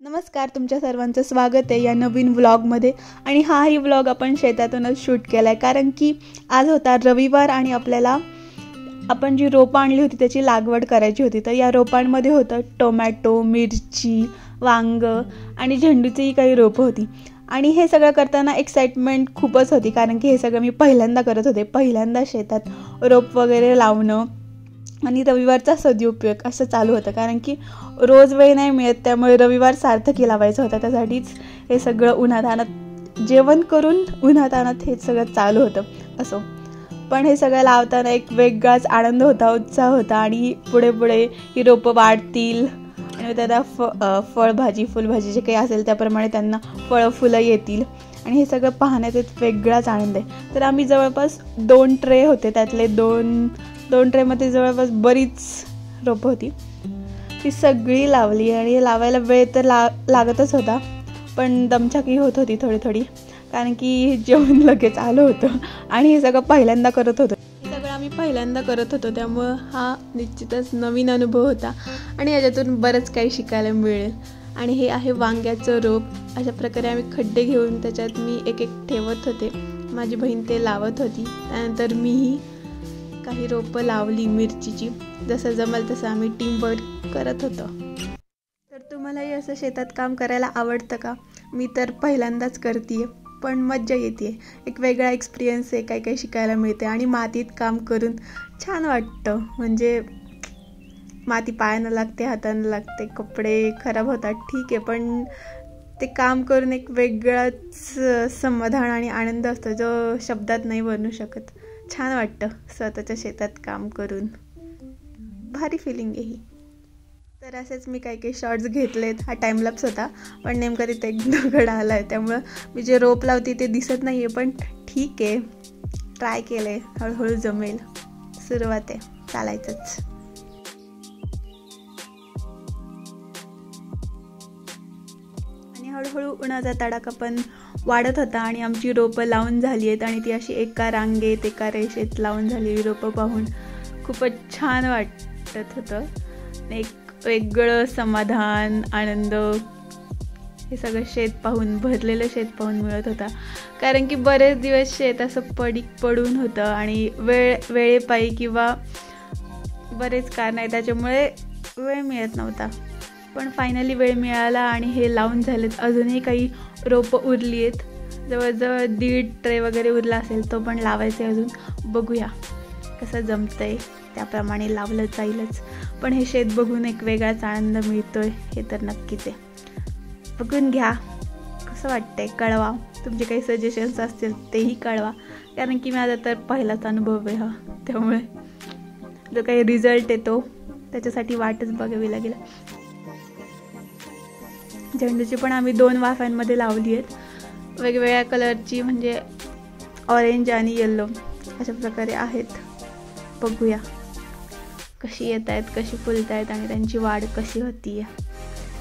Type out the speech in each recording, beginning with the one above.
नमस्कार, तुमच्या सर्वांचं स्वागत आहे या नवीन व्लॉगमध्ये. आणि हाही व्लॉग आपण शेतातूनच शूट केला आहे, कारण की आज होता रविवार आणि आपल्याला आपण जी रोपं आणली होती त्याची लागवड करायची होती. तर या रोपांमध्ये होतं टोमॅटो, मिरची, वांग आणि झेंडूचीही काही रोपं होती. आणि हे सगळं करताना एक्साइटमेंट खूपच होती, कारण की हे सगळं मी पहिल्यांदा करत होते. पहिल्यांदा शेतात रोप वगैरे लावणं आणि रविवारचा सदुपयोग असं चालू होतं, कारण की रोज वेळ नाही मिळत. त्यामुळे रविवार सार्थकी लावायचं होतं. त्यासाठीच हे सगळं उन्हातानात जेवण करून उन्हातानात हे सगळं चालू होतं. असो, पण हे सगळं लावताना एक वेगळाच आनंद होता, उत्साह होता. आणि पुढे पुढे ही रोपं वाढतील आणि त्यांना फळभाजी फुलभाजी जे काही असेल त्याप्रमाणे त्यांना फळं फुलं येतील आणि हे सगळं पाहण्यात एक वेगळाच आनंद आहे. तर आम्ही जवळपास 2 ट्रे होते, त्यातले दोन ट्रेमध्ये जवळपास बरीच रोपं होती. ती सगळी लावली आणि लावायला वेळ तर लागतच होता, पण दमछाकही होत होती थोडी, कारण की जेवण लगेच आलं होतं आणि हे सगळं पहिल्यांदा करत होतो. आम्ही पहिल्यांदा करत होतो, त्यामुळं हा निश्चितच नवीन अनुभव होता आणि याच्यातून बरंच काही शिकायला मिळेल. आणि हे आहे वांग्याचं रोप. अशा प्रकारे आम्ही खड्डे घेऊन त्याच्यात मी एक ठेवत होते. माझी बहीण ते लावत होती. त्यानंतर मीही काही रोपं लावली मिरचीची. जसं जमेल तसं आम्ही टीमवर्क करत होतो. तर तुम्हालाही असं शेतात काम करायला आवडतं का? मी तर पहिल्यांदाच करते, पण मज्जा येते. एक वेगळा एक्सपिरियन्स आहे, काही शिकायला मिळते आणि मातीत काम करून छान वाटतं. म्हणजे माती पायानं लागते, हातानं लागते, कपडे खराब होतात, ठीक आहे, पण ते काम करून एक वेगळाच समाधान आणि आनंद असतो, जो शब्दात नाही बनू शकत. छान वाटतं स्वतःच्या शेतात काम करून, भारी फिलिंग आहे ही. तर असेच मी काही शॉर्ट्स घेतलेत. हा टाईमलॅप्स होता, पण नेमकं तिथे एक दगड आला आहे, त्यामुळं मी जे रोप लावते ते दिसत नाही आहे, पण ठीक आहे, ट्राय केलं आहे. हळूहळू जमेल, सुरुवात आहे, चालायचंच. आणि हळूहळू उन्हाचा तडाखा पण वाढत होता आणि आमची रोपं लावून झाली आहेत आणि ती अशी एका रांगेत एका रेषेत लावून झालेली रोपं पाहून खूपच छान वाटत होतं. एक वेगळं समाधान, आनंद हे सगळं शेत पाहून, भरलेलं शेत पाहून मिळत होता. कारण की बरेच दिवस शेत असं पडून होतं आणि वेळेपायी किंवा बरेच कारण आहे त्याच्यामुळे वेळ मिळत नव्हता. पण फायनली वेळ मिळाला आणि हे लावून झालेत. अजूनही काही रोपं उरली आहेत, जवळजवळ 1.5 ट्रे वगैरे उरला असेल, तो पण लावायचं आहे अजून. बघूया कसं जमतंय, त्याप्रमाणे लावलं जाईलच. पण हे शेत बघून एक वेगळाच आनंद मिळतोय, हे तर नक्कीच आहे. बघून घ्या कसं वाटतंय, कळवा. तुमचे काही सजेशन्स असतील तेही कळवा, कारण की माझा तर पहिलाच अनुभव आहे हा. त्यामुळे जो काही रिझल्ट येतो त्याच्यासाठी वाटच बघावी लागेल. झेंडूची पण आम्ही 2 वाफ्यांमध्ये लावली आहेत, वेगवेगळ्या कलरची, म्हणजे ऑरेंज आणि येल्लो अशा प्रकारे आहेत. बघूया कशी येत आहेत, कशी फुलत आहेत आणि त्यांची वाढ कशी होती आहे,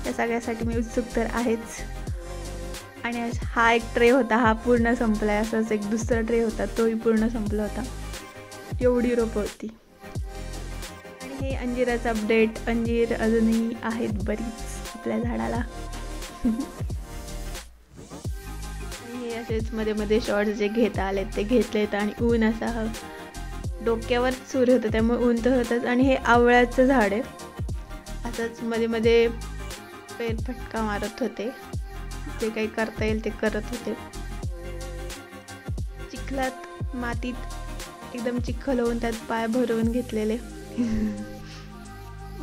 या सगळ्यासाठी मी उत्सुक तर आहेच. आणि हा एक ट्रे होता, हा पूर्ण संपला आहे. असंच एक दुसरा ट्रे होता, तोही पूर्ण संपला होता. एवढी रोपं होती. आणि हे अंजिराचं अपडेट. अंजीर अजूनही आहेत बरीच आपल्या झाडाला. आणि हे असेच मध्ये मध्ये शॉर्ट्स जे घेता आलेत ते घेतलेत. आणि ऊन असा डोक्यावर सूर्य होतं, त्यामुळे ऊन तर होतंच. आणि हे आवळ्याचं झाड आहे. असंच मध्ये मध्ये फेरफटका मारत होते, जे काही करता येईल ते करत होते. चिखलात, मातीत एकदम चिखल होऊन त्यात पाय भरवून घेतलेले.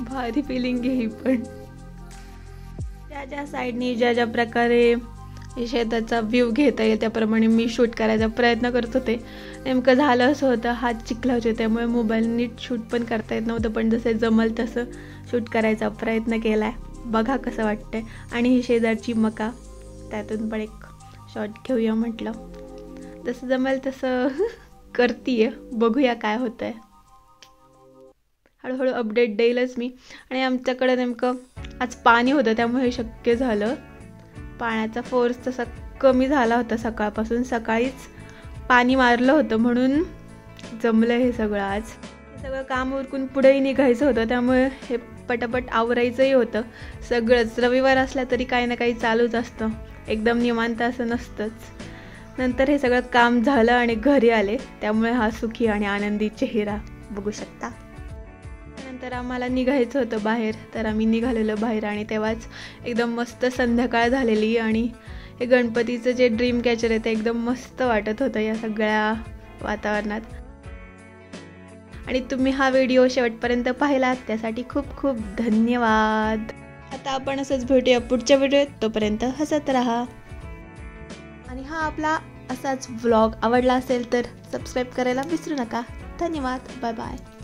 भारी फिलिंग आहे ही. पण ज्या साईडनी ज्या प्रकारे शेताचा व्ह्यू घेता येईल त्याप्रमाणे मी शूट करायचा प्रयत्न करत होते. नेमकं झालं असं होतं, हात चिखला होते, त्यामुळे मोबाईल नीट शूट पण करता येत नव्हतं, पण जसं जमल तसं शूट करायचा प्रयत्न केला आहे. बघा कसं वाटतंय. आणि ही शेजारची मका, त्यातून पण एक शॉट घेऊया म्हटलं. जसं जमेल तसं करतीये, बघूया काय होतं आहे. हळूहळू अपडेट देईलच मी. आणि आमच्याकडे नेमकं आज पाणी होतं, त्यामुळे हे शक्य झालं. पाण्याचा फोर्स तसा कमी झाला होता सकाळपासून. सकाळीच पाणी मारलं होतं म्हणून जमलं हे सगळं. आज हे सगळं काम उरकून पुढेही निघायचं होतं, त्यामुळे हे पटापट आवरायचंही होतं सगळंच. रविवार असला तरी काही ना काही चालूच असतं, एकदम निवांत असं नसतंच. नंतर हे सगळं काम झालं आणि घरी आले, त्यामुळे हा सुखी आणि आनंदी चेहरा बघू शकता. नंतर आम्हाला निघायचं होतं बाहेर, तर आम्ही निघालेलो बाहेर आणि तेव्हाच एकदम मस्त संध्याकाळ झालेली आणि हे गणपतीचं जे ड्रीम कॅचर आहे ते एकदम मस्त वाटत होतं या सगळ्या वातावरणात. आणि तुम्ही हा व्हिडिओ शेवटपर्यंत पाहिलात त्यासाठी खूप खूप धन्यवाद. आता आपण असंच भेटूया पुढच्या व्हिडिओत, तोपर्यंत हसत राहा. आणि हा आपला असाच व्लॉग आवडला असेल तर सबस्क्राईब करायला विसरू नका. धन्यवाद. Bye bye.